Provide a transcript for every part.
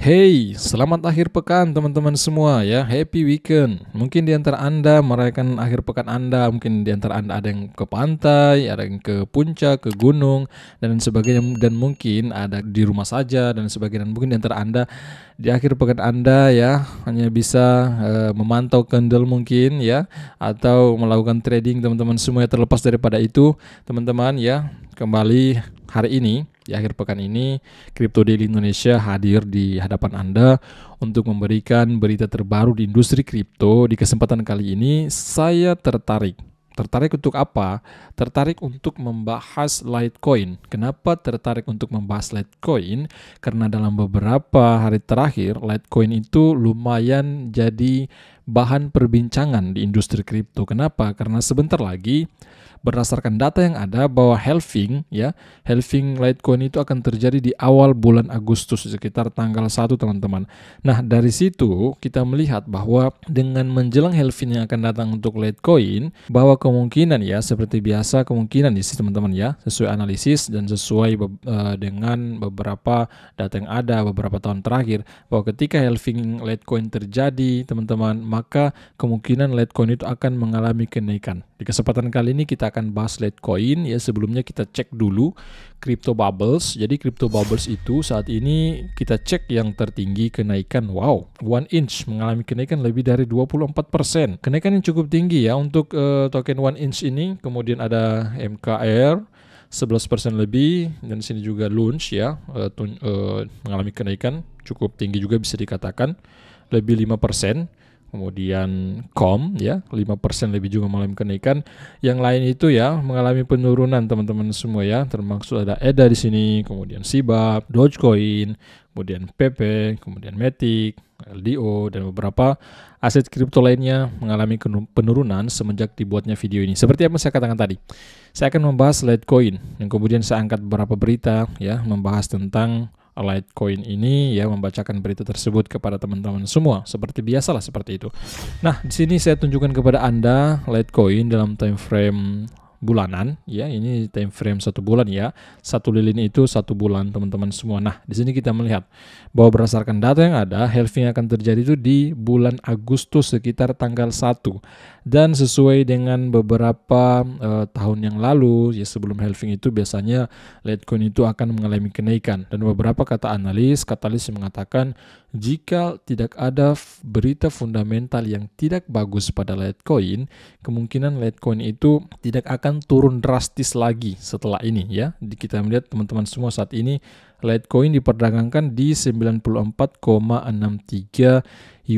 Hey, selamat akhir pekan teman-teman semua ya. Happy weekend. Mungkin di antara Anda merayakan akhir pekan Anda, mungkin di antara Anda ada yang ke pantai, ada yang ke puncak, ke gunung dan sebagainya, dan mungkin ada di rumah saja dan sebagainya. Dan mungkin di antara Anda di akhir pekan Anda ya hanya bisa memantau candle mungkin ya, atau melakukan trading teman-teman semua. Terlepas daripada itu, teman-teman ya, kembali hari ini di akhir pekan ini Crypto Daily Indonesia hadir di hadapan Anda untuk memberikan berita terbaru di industri kripto. Di kesempatan kali ini saya tertarik untuk apa? Tertarik untuk membahas Litecoin. Kenapa tertarik untuk membahas Litecoin? Karena dalam beberapa hari terakhir Litecoin itu lumayan jadi bahan perbincangan di industri kripto. Kenapa? Karena sebentar lagi berdasarkan data yang ada bahwa halving Litecoin itu akan terjadi di awal bulan Agustus sekitar tanggal 1, teman-teman. Nah, dari situ kita melihat bahwa dengan menjelang halving yang akan datang untuk Litecoin, bahwa kemungkinan ya seperti biasa kemungkinan sih teman-teman ya, sesuai analisis dan sesuai dengan beberapa data yang ada beberapa tahun terakhir, bahwa ketika halving Litecoin terjadi, teman-teman, maka kemungkinan Litecoin itu akan mengalami kenaikan. Di kesempatan kali ini kita akan bahas Litecoin ya. Sebelumnya kita cek dulu Crypto Bubbles. Jadi Crypto Bubbles itu saat ini kita cek yang tertinggi kenaikan, wow, 1 inch mengalami kenaikan lebih dari 24%. Kenaikan yang cukup tinggi ya untuk token 1 inch ini. Kemudian ada MKR 11% lebih, dan sini juga Launch ya mengalami kenaikan cukup tinggi juga, bisa dikatakan lebih 5%. Kemudian COM ya 5% lebih juga mengalami kenaikan. Yang lain itu ya mengalami penurunan teman-teman semua ya, termasuk ada EDA di sini, kemudian SIBA, Dogecoin, kemudian PP, kemudian Matic, LDO, dan beberapa aset kripto lainnya mengalami penurunan semenjak dibuatnya video ini. Seperti apa saya katakan tadi, saya akan membahas Litecoin, yang kemudian saya angkat beberapa berita ya membahas tentang Litecoin ini ya, membacakan berita tersebut kepada teman-teman semua seperti biasalah seperti itu. Nah, di sini saya tunjukkan kepada Anda Litecoin dalam time frame bulanan ya. Ini time frame 1 bulan ya. 1 lilin itu 1 bulan teman-teman semua. Nah, di sini kita melihat bahwa berdasarkan data yang ada, halving akan terjadi itu di bulan Agustus sekitar tanggal 1. Dan sesuai dengan beberapa tahun yang lalu ya, sebelum halving itu biasanya Litecoin itu akan mengalami kenaikan. Dan beberapa katalis mengatakan jika tidak ada berita fundamental yang tidak bagus pada Litecoin, kemungkinan Litecoin itu tidak akan turun drastis lagi setelah ini ya. Kita melihat teman-teman semua saat ini Litecoin diperdagangkan di 94,63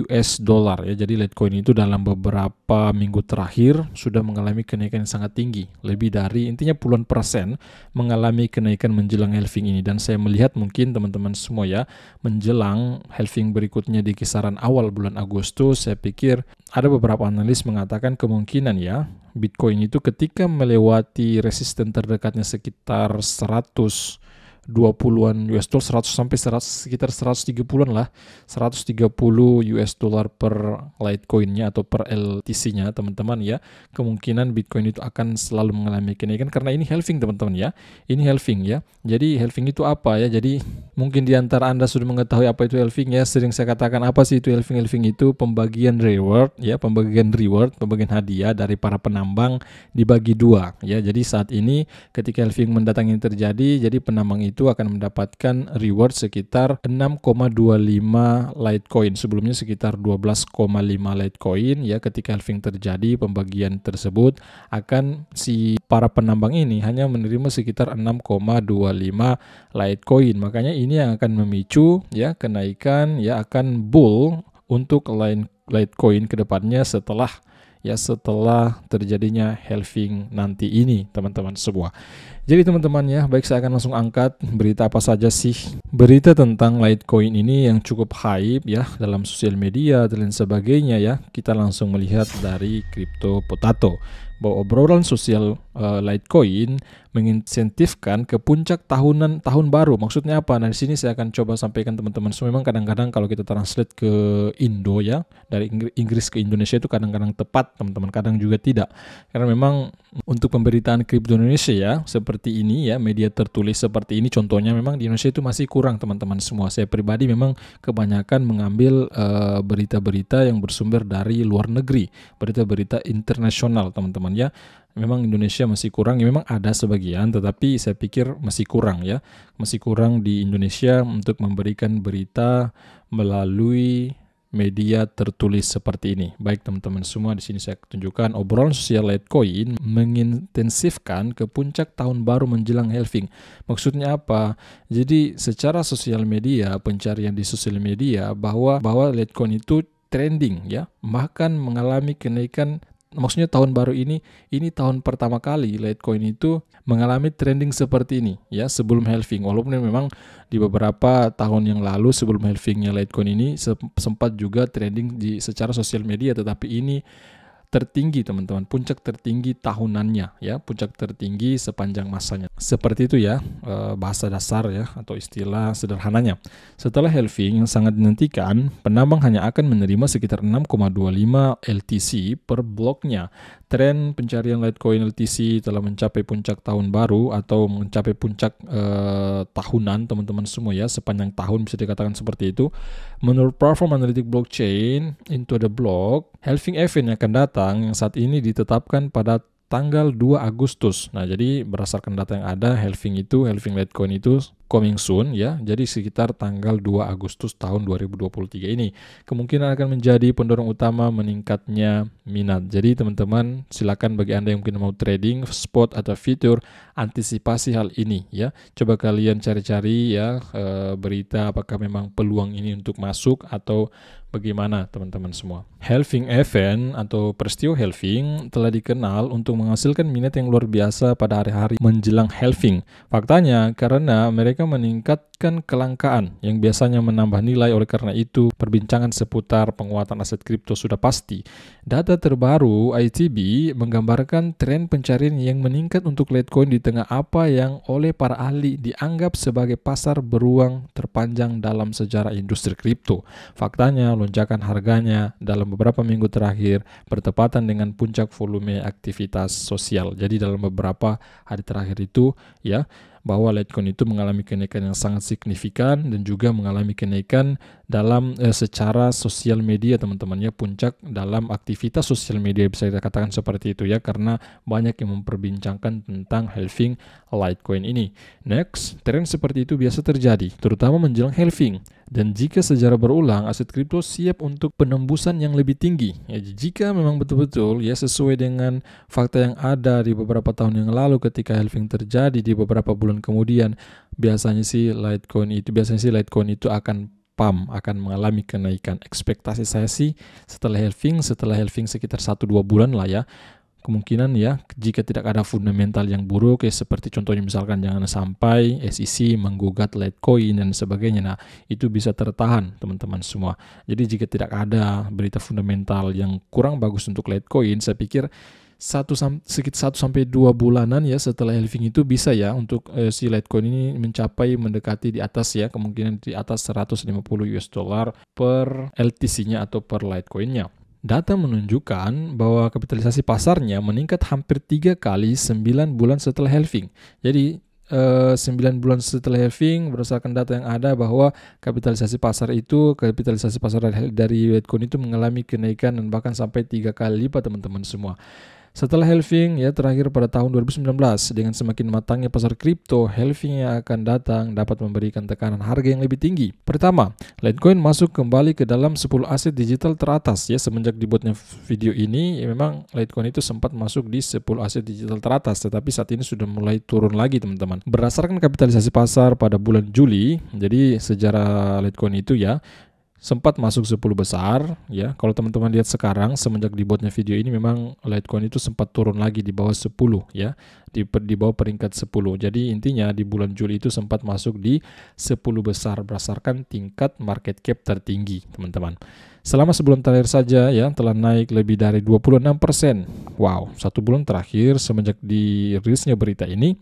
US dollar ya. Jadi Litecoin itu dalam beberapa minggu terakhir sudah mengalami kenaikan yang sangat tinggi, lebih dari intinya puluhan persen mengalami kenaikan menjelang halving ini. Dan saya melihat mungkin teman-teman semua ya, menjelang halving berikutnya di kisaran awal bulan Agustus, saya pikir ada beberapa analis mengatakan kemungkinan ya Bitcoin itu ketika melewati resisten terdekatnya sekitar 120-an US dollar, 100 sampai 100, sekitar 130-an lah, 130 US dollar per Litecoin-nya atau per LTC-nya teman-teman ya. Kemungkinan Bitcoin itu akan selalu mengalami kenaikan karena ini halving teman-teman ya. Ini halving ya. Jadi halving itu apa ya? Jadi mungkin di antara Anda sudah mengetahui apa itu halving ya. Sering saya katakan apa sih itu halving? Halving itu pembagian reward ya, pembagian hadiah dari para penambang dibagi 2 ya. Jadi saat ini ketika halving mendatang ini terjadi, jadi penambang itu akan mendapatkan reward sekitar 6,25 Litecoin. Sebelumnya sekitar 12,5 Litecoin ya. Ketika halving terjadi, pembagian tersebut akan si para penambang ini hanya menerima sekitar 6,25 Litecoin. Makanya ini yang akan memicu ya kenaikan ya, akan bull untuk Litecoin ke depannya setelah terjadinya halving nanti ini teman-teman semua. Jadi teman-teman ya, baik, saya akan langsung angkat berita apa saja sih. Berita tentang Litecoin ini yang cukup hype ya dalam sosial media dan lain sebagainya ya. Kita langsung melihat dari Crypto Potato. bahwa obrolan sosial Litecoin menginsentifkan ke puncak tahun baru. Maksudnya apa? Nah, di sini saya akan coba sampaikan teman-teman semua. Memang kadang-kadang kalau kita translate ke Indo ya, dari Inggris ke Indonesia itu kadang-kadang tepat, teman-teman, kadang juga tidak. Karena memang untuk pemberitaan kripto Indonesia ya, seperti ini ya, media tertulis seperti ini contohnya, memang di Indonesia itu masih kurang, teman-teman semua. Saya pribadi memang kebanyakan mengambil berita-berita yang bersumber dari luar negeri, berita-berita internasional, teman-teman ya. Memang Indonesia masih kurang, ya memang ada sebagian, tetapi saya pikir masih kurang ya, masih kurang di Indonesia untuk memberikan berita melalui media tertulis seperti ini. Baik teman-teman semua, di sini saya tunjukkan obrolan sosial Litecoin mengintensifkan ke puncak tahun baru menjelang halving. Maksudnya apa? Jadi secara sosial media, pencarian di sosial media bahwa Litecoin itu trending ya, bahkan mengalami kenaikan. Maksudnya tahun baru ini tahun pertama kali Litecoin itu mengalami trending seperti ini ya, sebelum halving. Walaupun memang di beberapa tahun yang lalu sebelum halvingnya Litecoin ini sempat juga trending secara sosial media, tetapi ini tertinggi teman-teman, puncak tertinggi tahunannya ya, puncak tertinggi sepanjang masanya. Seperti itu ya bahasa dasar ya atau istilah sederhananya. Setelah halving yang sangat dinantikan, penambang hanya akan menerima sekitar 6,25 LTC per bloknya. Tren pencarian Litecoin LTC telah mencapai puncak tahun baru atau mencapai puncak tahunan teman-teman semua ya, sepanjang tahun bisa dikatakan seperti itu. Menurut Platform Analytic Blockchain Into the Block, halving event yang akan datang yang saat ini ditetapkan pada tanggal 2 Agustus. Nah, jadi berdasarkan data yang ada, halving Litecoin itu coming soon ya. Jadi sekitar tanggal 2 Agustus tahun 2023 ini kemungkinan akan menjadi pendorong utama meningkatnya minat. Jadi teman-teman, silakan bagi Anda yang mungkin mau trading spot atau future, antisipasi hal ini ya. Coba kalian cari-cari ya berita apakah memang peluang ini untuk masuk atau bagaimana teman-teman semua. Halving event atau peristiwa halving telah dikenal untuk menghasilkan minat yang luar biasa pada hari-hari menjelang halving. Faktanya karena mereka meningkatkan kelangkaan yang biasanya menambah nilai, oleh karena itu perbincangan seputar penguatan aset kripto sudah pasti. Data terbaru ITB menggambarkan tren pencarian yang meningkat untuk Litecoin di tengah apa yang oleh para ahli dianggap sebagai pasar beruang terpanjang dalam sejarah industri kripto. Faktanya lonjakan harganya dalam beberapa minggu terakhir bertepatan dengan puncak volume aktivitas sosial. Jadi dalam beberapa hari terakhir itu ya, bahwa Litecoin itu mengalami kenaikan yang sangat signifikan dan juga mengalami kenaikan dalam secara sosial media teman-teman ya, puncak dalam aktivitas sosial media bisa kita katakan seperti itu ya, karena banyak yang memperbincangkan tentang halving Litecoin ini. Next, tren seperti itu biasa terjadi terutama menjelang halving, dan jika sejarah berulang, aset kripto siap untuk penembusan yang lebih tinggi. Ya, jika memang betul-betul ya sesuai dengan fakta yang ada di beberapa tahun yang lalu ketika halving terjadi di beberapa bulan kemudian, biasanya sih Litecoin itu akan akan mengalami kenaikan. Ekspektasi saya sih setelah halving sekitar 1-2 bulan lah ya, kemungkinan ya, jika tidak ada fundamental yang buruk ya, seperti contohnya misalkan jangan sampai SEC menggugat Litecoin dan sebagainya. Nah, itu bisa tertahan teman-teman semua. Jadi jika tidak ada berita fundamental yang kurang bagus untuk Litecoin, saya pikir sekitar 1-2 bulanan ya setelah halving itu bisa ya untuk si Litecoin ini mendekati di atas ya, kemungkinan di atas $150 per LTC-nya atau per Litecoin-nya. Data menunjukkan bahwa kapitalisasi pasarnya meningkat hampir 3 kali 9 bulan setelah halving. Jadi 9 bulan setelah halving, berdasarkan data yang ada bahwa kapitalisasi pasar dari Litecoin itu mengalami kenaikan dan bahkan sampai 3 kali lipat teman-teman semua. Setelah halving ya terakhir pada tahun 2019, dengan semakin matangnya pasar kripto, halving yang akan datang dapat memberikan tekanan harga yang lebih tinggi. Pertama, Litecoin masuk kembali ke dalam 10 aset digital teratas ya. Semenjak dibuatnya video ini, ya memang Litecoin itu sempat masuk di 10 aset digital teratas, tetapi saat ini sudah mulai turun lagi teman-teman. Berdasarkan kapitalisasi pasar pada bulan Juli, jadi sejarah Litecoin itu ya sempat masuk 10 besar ya. Kalau teman-teman lihat sekarang semenjak dibuatnya video ini, memang Litecoin itu sempat turun lagi di bawah 10 ya, di bawah peringkat 10. Jadi intinya di bulan Juli itu sempat masuk di 10 besar berdasarkan tingkat market cap tertinggi teman-teman. Selama sebulan terakhir saja ya telah naik lebih dari 26%. Wow, 1 bulan terakhir semenjak dirilisnya berita ini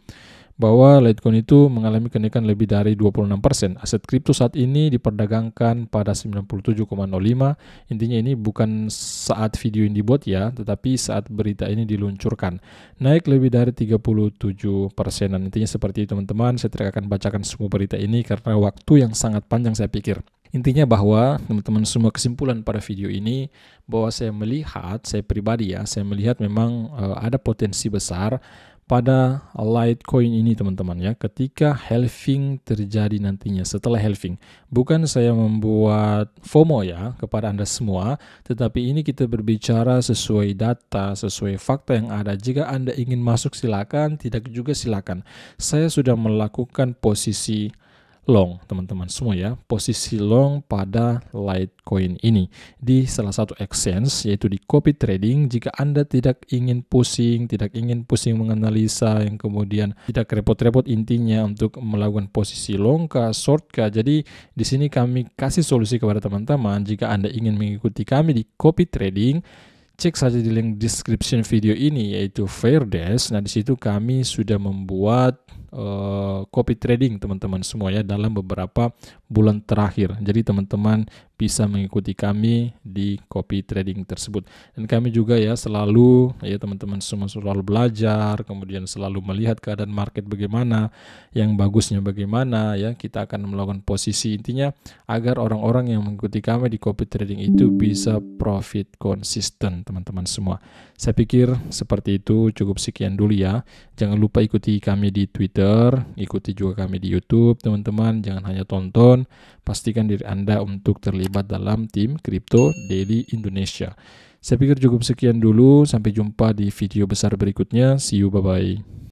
bahwa Litecoin itu mengalami kenaikan lebih dari 26%. Aset kripto saat ini diperdagangkan pada 97,05. Intinya ini bukan saat video ini dibuat ya, tetapi saat berita ini diluncurkan. Naik lebih dari 37%. Intinya seperti itu teman-teman. Saya tidak akan bacakan semua berita ini karena waktu yang sangat panjang saya pikir. Intinya bahwa teman-teman semua kesimpulan pada video ini bahwa saya melihat, saya pribadi ya, saya melihat memang ada potensi besar pada Litecoin ini teman-teman ya, ketika halving terjadi nantinya, setelah halving. Bukan saya membuat FOMO ya kepada Anda semua, tetapi ini kita berbicara sesuai data, sesuai fakta yang ada. Jika Anda ingin masuk silakan, tidak juga silakan. Saya sudah melakukan posisi long teman-teman semua ya, posisi long pada Litecoin ini di salah satu exchange yaitu di Copy Trading. Jika Anda tidak ingin pusing menganalisa yang kemudian tidak repot-repot intinya untuk melakukan posisi long kah, short kah. Jadi di sini kami kasih solusi kepada teman-teman. Jika Anda ingin mengikuti kami di Copy Trading, cek saja di link description video ini yaitu Fairdesk. Nah di situ kami sudah membuat copy trading teman-teman semua ya dalam beberapa bulan terakhir. Jadi teman-teman bisa mengikuti kami di copy trading tersebut. Dan kami juga ya selalu ya teman-teman semua selalu belajar, kemudian selalu melihat keadaan market bagaimana, yang bagusnya bagaimana ya. Kita akan melakukan posisi intinya agar orang-orang yang mengikuti kami di copy trading itu bisa profit konsisten teman-teman semua. Saya pikir seperti itu, cukup sekian dulu ya. Jangan lupa ikuti kami di Twitter, ikuti juga kami di YouTube teman-teman. Jangan hanya tonton, pastikan diri Anda untuk terlibat dalam tim Crypto Daily Indonesia. Saya pikir cukup sekian dulu, sampai jumpa di video besar berikutnya. See you, bye-bye.